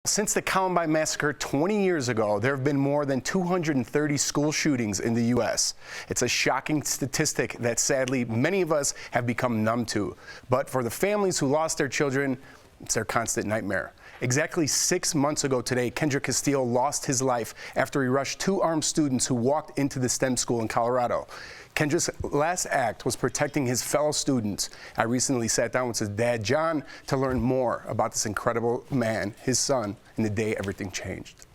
Since the Columbine massacre 20 years ago, there have been more than 230 school shootings in the U.S. It's a shocking statistic that sadly many of us have become numb to. But for the families who lost their children, it's their constant nightmare. Exactly 6 months ago today, Kendrick Castillo lost his life after he rushed two armed students who walked into the STEM school in Colorado. Kendrick's last act was protecting his fellow students. I recently sat down with his dad, John, to learn more about this incredible man, his son, and the day everything changed.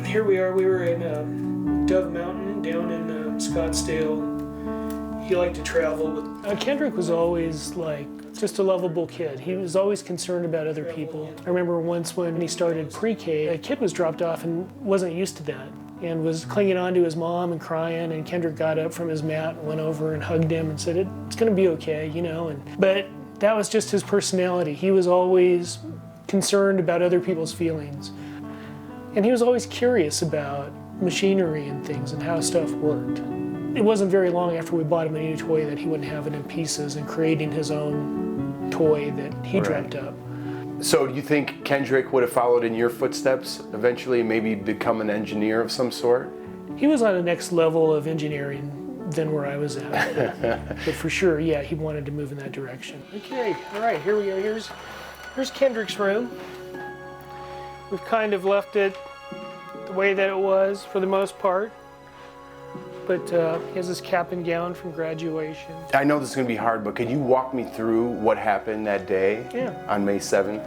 Here we are. We were in Dove Mountain down in Scottsdale. He liked to travel. Kendrick was always like just a lovable kid. He was always concerned about other people. I remember once when he started pre-K, a kid was dropped off and wasn't used to that and was clinging on to his mom and crying, and Kendrick got up from his mat and went over and hugged him and said, it's gonna be okay, you know. But that was just his personality. He was always concerned about other people's feelings. And he was always curious about machinery and things and how stuff worked. It wasn't very long after we bought him a new toy that he wouldn't have it in pieces and creating his own toy that he dreamt up. So do you think Kendrick would have followed in your footsteps eventually, maybe become an engineer of some sort? He was on the next level of engineering than where I was at. But for sure, yeah, he wanted to move in that direction. Okay, all right, here we go. Here's Kendrick's room. We've kind of left it the way that it was for the most part. But he has his cap and gown from graduation. I know this is going to be hard, but could you walk me through what happened that day on May 7th?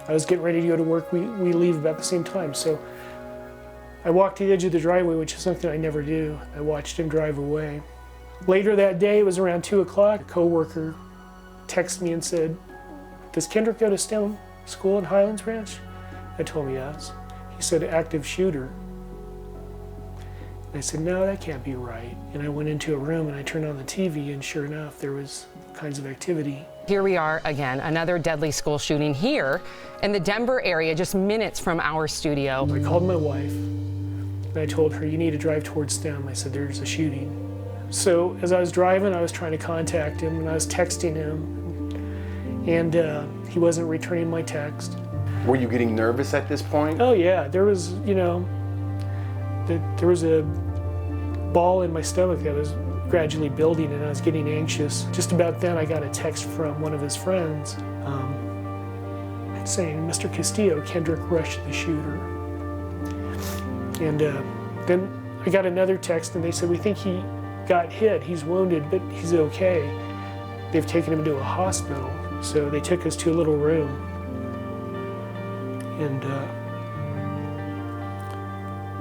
I was getting ready to go to work. We leave about the same time. So I walked to the edge of the driveway, which is something I never do. I watched him drive away. Later that day, it was around 2 o'clock, a coworker texted me and said, "Does Kendrick go to STEM school in Highlands Ranch?" I told him yes. He said, "Active shooter." I said, "No, that can't be right." And I went into a room and I turned on the TV, and sure enough, there was all kinds of activity. Here we are again, another deadly school shooting here in the Denver area, just minutes from our studio. I called my wife and I told her, "You need to drive towards STEM." I said, "There's a shooting." So as I was driving, I was trying to contact him and I was texting him, and he wasn't returning my text. Were you getting nervous at this point? Oh yeah, there was, you know, there was a ball in my stomach that was gradually building and I was getting anxious. Just about then I got a text from one of his friends saying, "Mr. Castillo, Kendrick rushed the shooter." And then I got another text and they said, "We think he got hit, he's wounded, but he's okay. They've taken him to a hospital." So they took us to a little room, and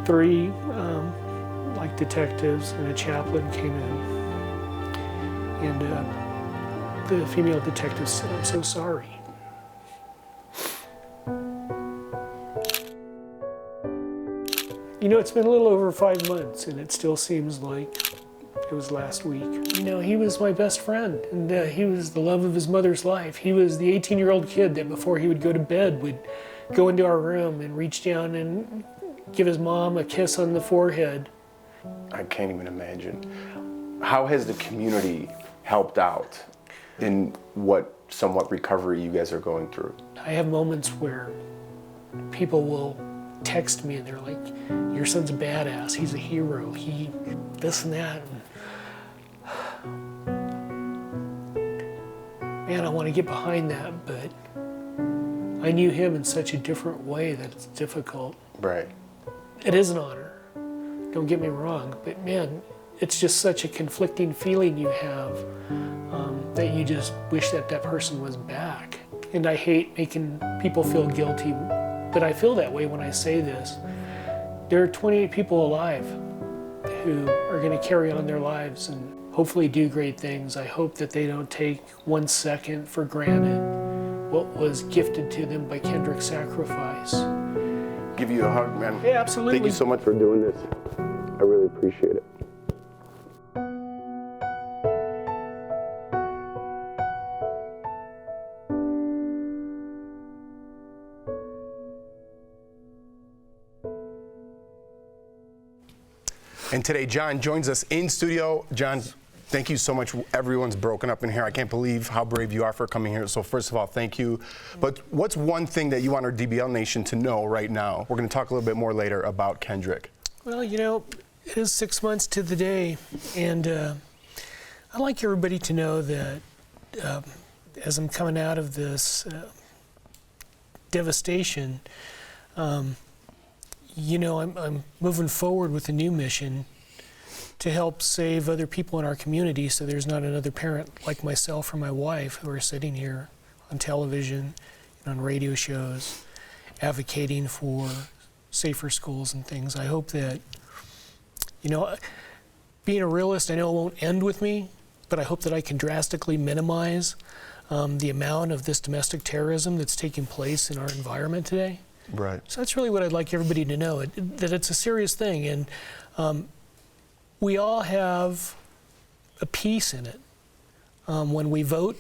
three like detectives and a chaplain came in, and the female detective said, "I'm so sorry." You know, it's been a little over 5 months and it still seems like it was last week. You know, he was my best friend, and he was the love of his mother's life. He was the 18-year-old kid that before he would go to bed would go into our room and reach down and give his mom a kiss on the forehead. I can't even imagine. How has the community helped out in what somewhat recovery you guys are going through? I have moments where people will text me and they're like, "Your son's a badass, he's a hero, he this and that." Man, I want to get behind that, but I knew him in such a different way that it's difficult. Right. It is an honor, don't get me wrong, but man, it's just such a conflicting feeling you have that you just wish that that person was back. And I hate making people feel guilty, but I feel that way when I say this. There are 28 people alive who are going to carry on their lives and hopefully do great things. I hope that they don't take 1 second for granted what was gifted to them by Kendrick's sacrifice. Give you a hug, man. Yeah, absolutely. Thank you so much for doing this. I really appreciate it. And today, John joins us in studio. John, Thank you so much. Everyone's broken up in here. I can't believe how brave you are for coming here. So first of all, thank you. But what's one thing that you want our DBL Nation to know right now? We're going to talk a little bit more later about Kendrick. Well, you know, it is 6 months to the day, and I'd like everybody to know that as I'm coming out of this devastation, you know, I'm moving forward with a new mission to help save other people in our community, so there's not another parent like myself or my wife who are sitting here on television and on radio shows advocating for safer schools and things. I hope that, you know, being a realist, I know it won't end with me, but I hope that I can drastically minimize the amount of this domestic terrorism that's taking place in our environment today. Right. So that's really what I'd like everybody to know, that it's a serious thing, and we all have a piece in it. When we vote,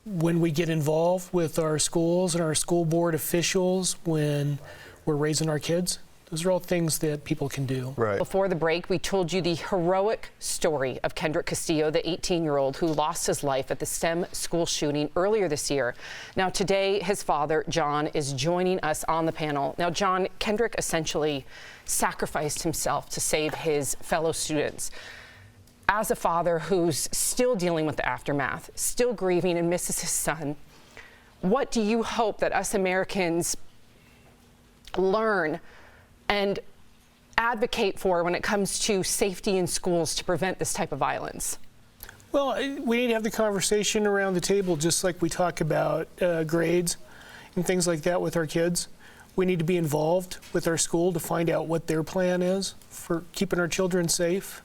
when we get involved with our schools and our school board officials, when we're raising our kids, those are all things that people can do. Right. Before the break, we told you the heroic story of Kendrick Castillo, the 18-year-old who lost his life at the STEM school shooting earlier this year. Now, today, his father, John, is joining us on the panel. Now, John, Kendrick essentially sacrificed himself to save his fellow students. As a father who's still dealing with the aftermath, still grieving and misses his son, what do you hope that us Americans learn and advocate for when it comes to safety in schools to prevent this type of violence? Well, we need to have the conversation around the table, just like we talk about grades and things like that with our kids. We need to be involved with our school to find out what their plan is for keeping our children safe.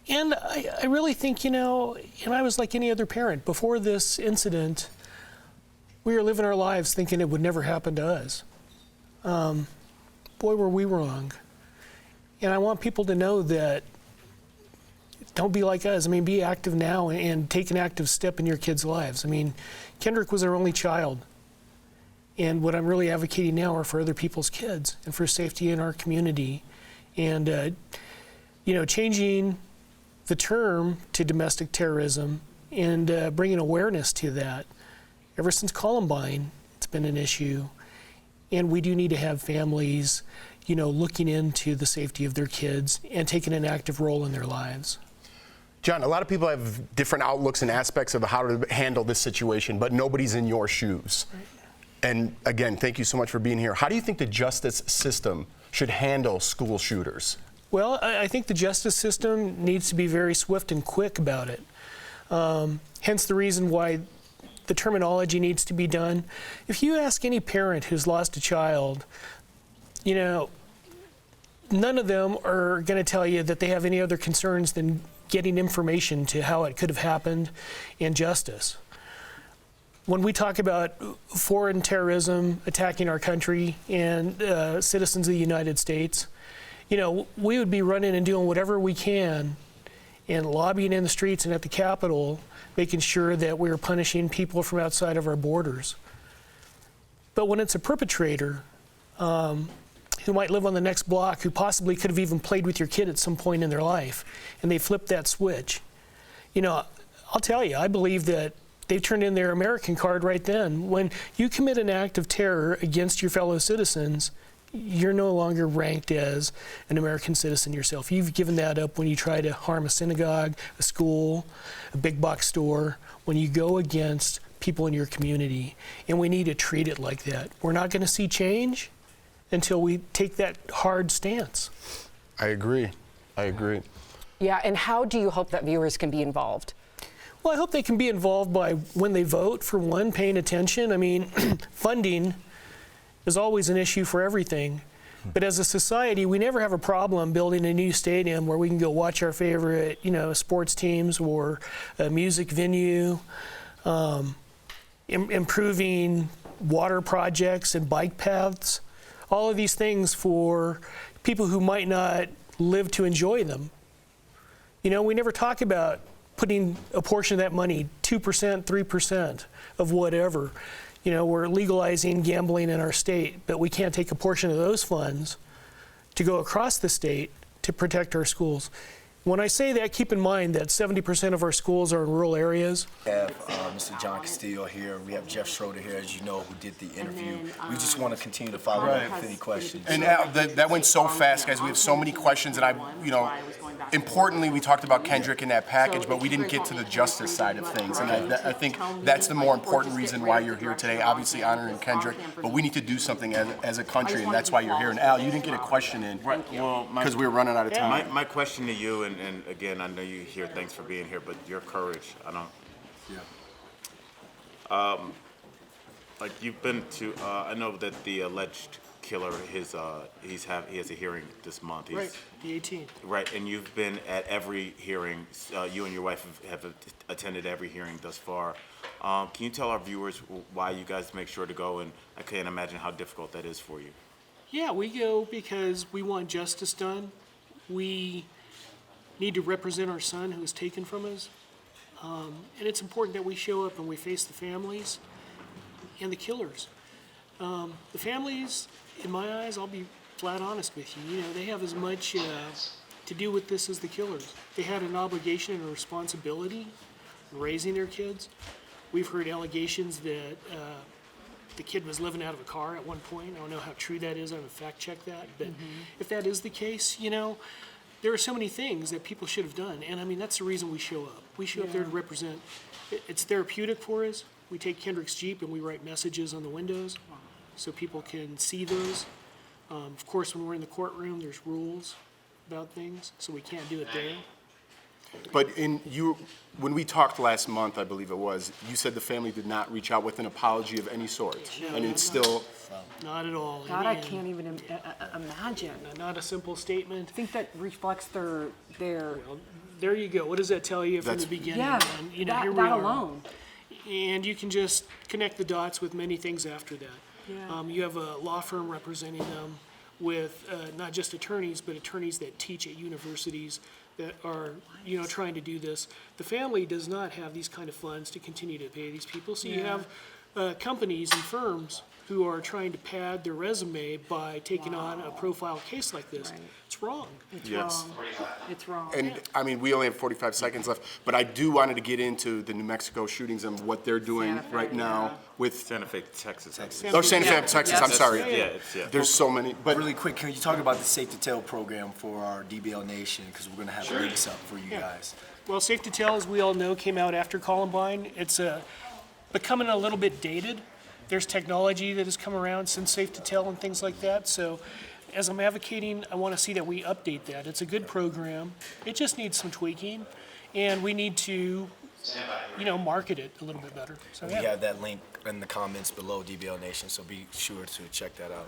And I really think, you know, and I was like any other parent. Before this incident, we were living our lives thinking it would never happen to us. Boy, were we wrong. And I want people to know that don't be like us. I mean, be active now and take an active step in your kids' lives. I mean, Kendrick was our only child. And what I'm really advocating now are for other people's kids and for safety in our community. And, you know, changing the term to domestic terrorism and bringing awareness to that. Ever since Columbine, it's been an issue. And we do need to have families, you know, looking into the safety of their kids and taking an active role in their lives. John, a lot of people have different outlooks and aspects of how to handle this situation, but nobody's in your shoes. Right. And again, thank you so much for being here. How do you think the justice system should handle school shooters? Well, I think the justice system needs to be very swift and quick about it. Hence the reason why the terminology needs to be done. If you ask any parent who's lost a child, you know, none of them are going to tell you that they have any other concerns than getting information to how it could have happened and justice. When we talk about foreign terrorism attacking our country and citizens of the United States, you know, we would be running and doing whatever we can and lobbying in the streets and at the Capitol, making sure that we're punishing people from outside of our borders. But when it's a perpetrator who might live on the next block, who possibly could have even played with your kid at some point in their life, and they flip that switch, you know, I'll tell you, I believe that they turned in their American card right then. When you commit an act of terror against your fellow citizens, you're no longer ranked as an American citizen yourself. You've given that up when you try to harm a synagogue, a school, a big box store, when you go against people in your community. And we need to treat it like that. We're not going to see change until we take that hard stance. I agree. I agree. Yeah, and how do you hope that viewers can be involved? Well, I hope they can be involved by, when they vote, for one, paying attention. I mean, funding is always an issue for everything. But as a society, we never have a problem building a new stadium where we can go watch our favorite, you know, sports teams or a music venue, improving water projects and bike paths, all of these things for people who might not live to enjoy them. You know, we never talk about putting a portion of that money, 2%, 3% of whatever. You know, we're legalizing gambling in our state, but we can't take a portion of those funds to go across the state to protect our schools. When I say that, keep in mind that 70% of our schools are in rural areas. We have Mr. John Castillo here. We have Jeff Schroeder here, as you know, who did the interview. We just want to continue to follow up with any questions. And that went so fast, guys. We have so many questions, and importantly, we talked about Kendrick in that package, but we didn't get to the justice side of things. And I think that's the more important reason why you're here today. Obviously honoring Kendrick, but we need to do something as a country, and that's why you're here. And Al, you didn't get a question in because we were running out of time. My question to you, and again, I know you're here. Thanks for being here, but your courage, I don't. Yeah. Like you've been to. I know that the alleged killer, he has a hearing this month. Right, the 18th. Right, and you've been at every hearing. You and your wife have attended every hearing thus far. Can you tell our viewers why you guys make sure to go? And I can't imagine how difficult that is for you. Yeah, we go because we want justice done. We need to represent our son who was taken from us. And it's important that we show up and we face the families and the killers. The families, in my eyes, I'll be flat honest with you, they have as much to do with this as the killers. They had an obligation and a responsibility in raising their kids. We've heard allegations that the kid was living out of a car at one point. I don't know how true that is. I haven't fact-checked that. But if that is the case, there are so many things that people should have done. And I mean, that's the reason we show up. We show up there to represent. It's therapeutic for us. We take Kendrick's Jeep and we write messages on the windows so people can see those. Of course, when we're in the courtroom, there's rules about things, so we can't do it there. But when we talked last month, I believe it was, you said the family did not reach out with an apology of any sort. No, and it's still... Not at all. God, I can't even imagine. Not a simple statement. I think that reflects their Well, there you go. What does that tell you from the beginning? yeah, And, that here we are. alone. And you can just connect the dots with many things after that. Yeah. You have a law firm representing them with not just attorneys, but attorneys that teach at universities that are, trying to do this. The family does not have these kind of funds to continue to pay these people. So you have companies and firms who are trying to pad their resume by taking on a profile case like this. Right. It's wrong. It's Yes. wrong. It's wrong. And I mean, we only have 45 seconds left, but I do wanted to get into the New Mexico shootings and what they're doing Santa Fe, right now with... Santa Fe, Texas. Oh, Santa Fe, Texas, I'm sorry. Yeah. There's so many, but... Really quick, can you talk about the Safe to Tell program for our DBL Nation? Because we're going to have links up for you guys. Well, Safe to Tell, as we all know, came out after Columbine. It's becoming a little bit dated. There's technology that has come around since Safe to Tell and things like that. So as I'm advocating, I want to see that we update that. It's a good program. It just needs some tweaking. And we need to, market it a little bit better. So, We have that link in the comments below, DBL Nation, so be sure to check that out.